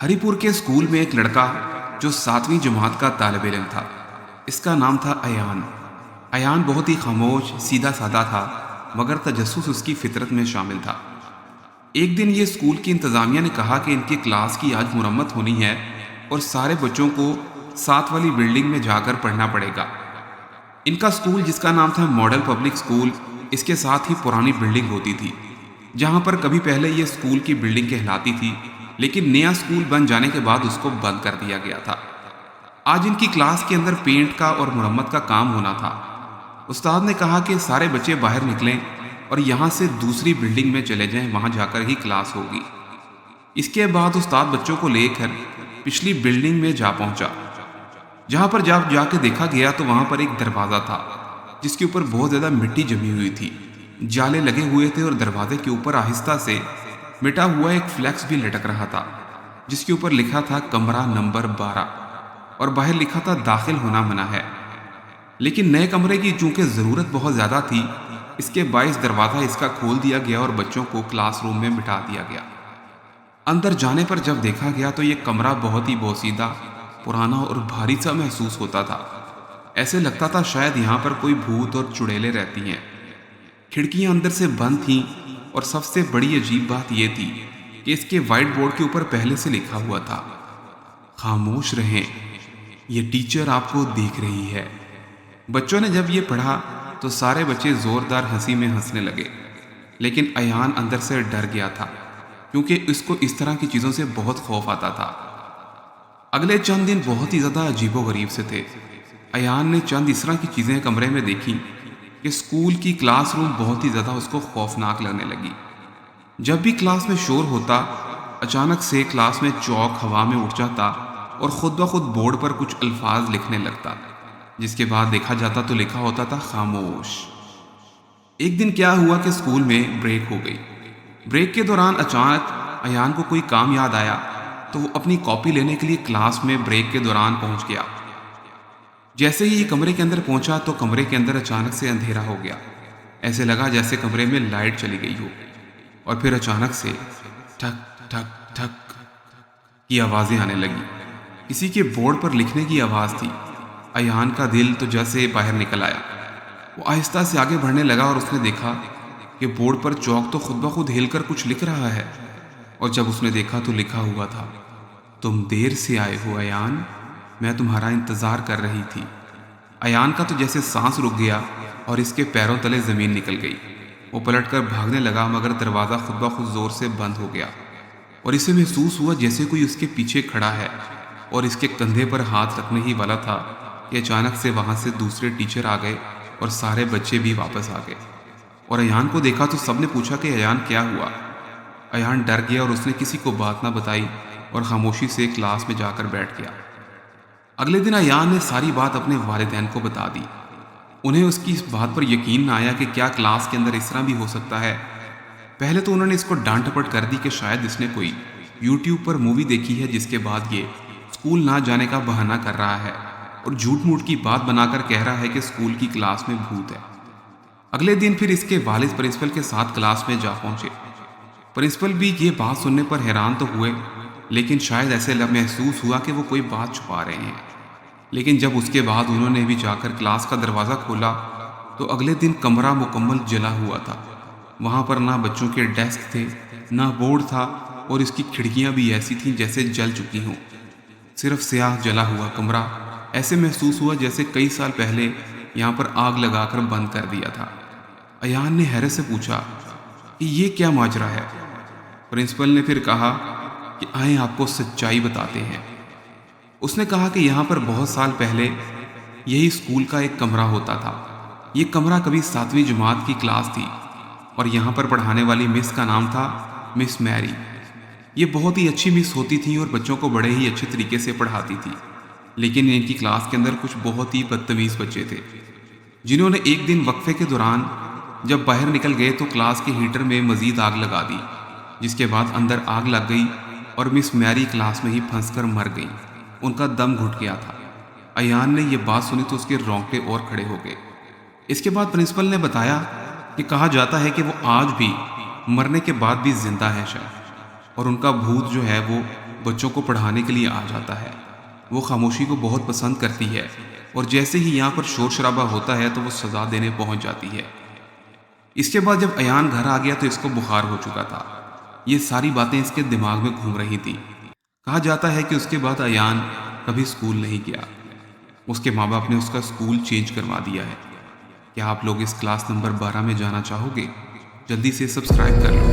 ہری پور کے اسکول میں ایک لڑکا جو 7ویں جماعت کا طالب علم تھا۔ اس کا نام تھا ایان۔ ایان بہت ہی خاموش سیدھا سادہ تھا، مگر تجسس اس کی فطرت میں شامل تھا۔ ایک دن یہ اسکول کی انتظامیہ نے کہا کہ ان کی کلاس کی آج مرمت ہونی ہے اور سارے بچوں کو ساتھ والی بلڈنگ میں جا کر پڑھنا پڑے گا۔ ان کا اسکول، جس کا نام تھا ماڈل پبلک اسکول، اس کے ساتھ ہی پرانی بلڈنگ ہوتی تھی، جہاں پر کبھی پہلے یہ اسکول کی بلڈنگ کہلاتی تھی، لیکن نیا اسکول بن جانے کے بعد اس کو بند کر دیا گیا تھا۔ آج ان کی کلاس کے اندر پینٹ کا اور مرمت کا کام ہونا تھا۔ استاد نے کہا کہ سارے بچے باہر نکلیں اور یہاں سے دوسری بلڈنگ میں چلے جائیں، وہاں جا کر ہی کلاس ہوگی۔ اس کے بعد استاد بچوں کو لے کر پچھلی بلڈنگ میں جا پہنچا، جہاں پر جب جا کے دیکھا گیا تو وہاں پر ایک دروازہ تھا جس کے اوپر بہت زیادہ مٹی جمی ہوئی تھی، جالے لگے ہوئے تھے اور دروازے کے اوپر آہستہ سے مٹا ہوا ایک فلیکس بھی لٹک رہا تھا جس کے اوپر لکھا تھا کمرہ نمبر 12 اور باہر لکھا تھا داخل ہونا منع ہے۔ لیکن نئے کمرے کی چونکہ ضرورت بہت زیادہ تھی، اس کے باعث دروازہ اس کا کھول دیا گیا اور بچوں کو کلاس روم میں بٹھا دیا گیا۔ اندر جانے پر جب دیکھا گیا تو یہ کمرہ بہت ہی بوسیدہ، پرانا اور بھاری سا محسوس ہوتا تھا۔ ایسے لگتا تھا شاید یہاں پر کوئی بھوت اور چڑیلیں رہتی ہیں۔ کھڑکیاں اندر سے بند تھیں اور سب سے بڑی عجیب بات یہ تھی کہ اس کے وائٹ بورڈ کے اوپر پہلے سے لکھا ہوا تھا، خاموش رہیں، یہ ٹیچر آپ کو دیکھ رہی ہے۔ بچوں نے جب یہ پڑھا تو سارے بچے زوردار ہنسی میں ہنسنے لگے، لیکن ایان اندر سے ڈر گیا تھا کیونکہ اس کو اس طرح کی چیزوں سے بہت خوف آتا تھا۔ اگلے چند دن بہت ہی زیادہ عجیب و غریب سے تھے۔ ایان نے چند اس طرح کی چیزیں کمرے میں دیکھی کہ اسکول کی کلاس روم بہت ہی زیادہ اس کو خوفناک لگنے لگی۔ جب بھی کلاس میں شور ہوتا، اچانک سے کلاس میں چاک ہوا میں اٹھ جاتا اور خود بخود بورڈ پر کچھ الفاظ لکھنے لگتا، جس کے بعد دیکھا جاتا تو لکھا ہوتا تھا خاموش۔ ایک دن کیا ہوا کہ اسکول میں بریک ہو گئی۔ بریک کے دوران اچانک ایان کو کوئی کام یاد آیا تو وہ اپنی کاپی لینے کے لیے کلاس میں بریک کے دوران پہنچ گیا۔ جیسے ہی یہ کمرے کے اندر پہنچا تو کمرے کے اندر اچانک سے اندھیرا ہو گیا۔ ایسے لگا جیسے کمرے میں لائٹ چلی گئی ہو، اور پھر اچانک سے ٹھک ٹھک ٹھک کی آوازیں آنے لگی۔ کسی کے بورڈ پر لکھنے کی آواز تھی۔ ایان کا دل تو جیسے باہر نکل آیا۔ وہ آہستہ سے آگے بڑھنے لگا اور اس نے دیکھا کہ بورڈ پر چاک تو خود بخود ہل کر کچھ لکھ رہا ہے، اور جب اس نے دیکھا تو لکھا ہوا تھا، تم دیر سے آئے ہو ایان، میں تمہارا انتظار کر رہی تھی۔ ایان کا تو جیسے سانس رک گیا اور اس کے پیروں تلے زمین نکل گئی۔ وہ پلٹ کر بھاگنے لگا، مگر دروازہ خود بخود زور سے بند ہو گیا اور اسے محسوس ہوا جیسے کوئی اس کے پیچھے کھڑا ہے اور اس کے کندھے پر ہاتھ رکھنے ہی والا تھا کہ اچانک سے وہاں سے دوسرے ٹیچر آ گئے اور سارے بچے بھی واپس آ گئے۔ اور ایان کو دیکھا تو سب نے پوچھا کہ ایان کیا ہوا؟ ایان ڈر گیا اور اس نے کسی کو بات نہ بتائی اور خاموشی سے کلاس میں جا کر بیٹھ گیا۔ اگلے دن ایان نے ساری بات اپنے والدین کو بتا دی۔ انہیں اس کی اس بات پر یقین نہ آیا کہ کیا کلاس کے اندر اس طرح بھی ہو سکتا ہے۔ پہلے تو انہوں نے اس کو ڈانٹ ٹپٹ کر دی کہ شاید اس نے کوئی یوٹیوب پر مووی دیکھی ہے جس کے بعد یہ اسکول نہ جانے کا بہانہ کر رہا ہے اور جھوٹ موٹ کی بات بنا کر کہہ رہا ہے کہ اسکول کی کلاس میں بھوت ہے۔ اگلے دن پھر اس کے والد پرنسپل کے ساتھ کلاس میں جا پہنچے۔ پرنسپل بھی یہ بات سننے پر حیران تو ہوئے، لیکن شاید ایسے محسوس ہوا کہ وہ کوئی بات چھپا رہے ہیں۔ لیکن جب اس کے بعد انہوں نے بھی جا کر کلاس کا دروازہ کھولا تو اگلے دن کمرہ مکمل جلا ہوا تھا۔ وہاں پر نہ بچوں کے ڈیسک تھے، نہ بورڈ تھا، اور اس کی کھڑکیاں بھی ایسی تھیں جیسے جل چکی ہوں۔ صرف سیاہ جلا ہوا کمرہ، ایسے محسوس ہوا جیسے کئی سال پہلے یہاں پر آگ لگا کر بند کر دیا تھا۔ ایان نے حیرت سے پوچھا کہ یہ کیا ماجرا ہے؟ پرنسپل نے پھر کہا کہ آئیں آپ کو سچائی بتاتے ہیں۔ اس نے کہا کہ یہاں پر بہت سال پہلے یہی اسکول کا ایک کمرہ ہوتا تھا۔ یہ کمرہ کبھی 7ویں جماعت کی کلاس تھی اور یہاں پر پڑھانے والی مس کا نام تھا مس میری۔ یہ بہت ہی اچھی مس ہوتی تھی اور بچوں کو بڑے ہی اچھے طریقے سے پڑھاتی تھی، لیکن ان کی کلاس کے اندر کچھ بہت ہی بدتمیز بچے تھے جنہوں نے ایک دن وقفے کے دوران جب باہر نکل گئے تو کلاس کے ہیٹر میں مزید آگ لگا دی، جس کے بعد اندر آگ لگ گئی اور مس میری کلاس میں ہی پھنس کر مر گئی۔ ان کا دم گھٹ گیا تھا۔ ایان نے یہ بات سنی تو اس کے رونگٹے اور کھڑے ہو گئے۔ اس کے بعد پرنسپل نے بتایا کہ کہا جاتا ہے کہ وہ آج بھی مرنے کے بعد بھی زندہ ہے شاید، اور ان کا بھوت جو ہے وہ بچوں کو پڑھانے کے لیے آ جاتا ہے۔ وہ خاموشی کو بہت پسند کرتی ہے اور جیسے ہی یہاں پر شور شرابہ ہوتا ہے تو وہ سزا دینے پہنچ جاتی ہے۔ اس کے بعد جب ایان گھر آ گیا تو اس کو بخار ہو چکا تھا۔ یہ ساری باتیں اس کے دماغ میں گھوم رہی تھی۔ کہا جاتا ہے کہ اس کے بعد ایان کبھی اسکول نہیں گیا۔ اس کے ماں باپ نے اس کا اسکول چینج کروا دیا ہے۔ کیا آپ لوگ اس کلاس نمبر 12 میں جانا چاہو گے؟ جلدی سے سبسکرائب کر لو۔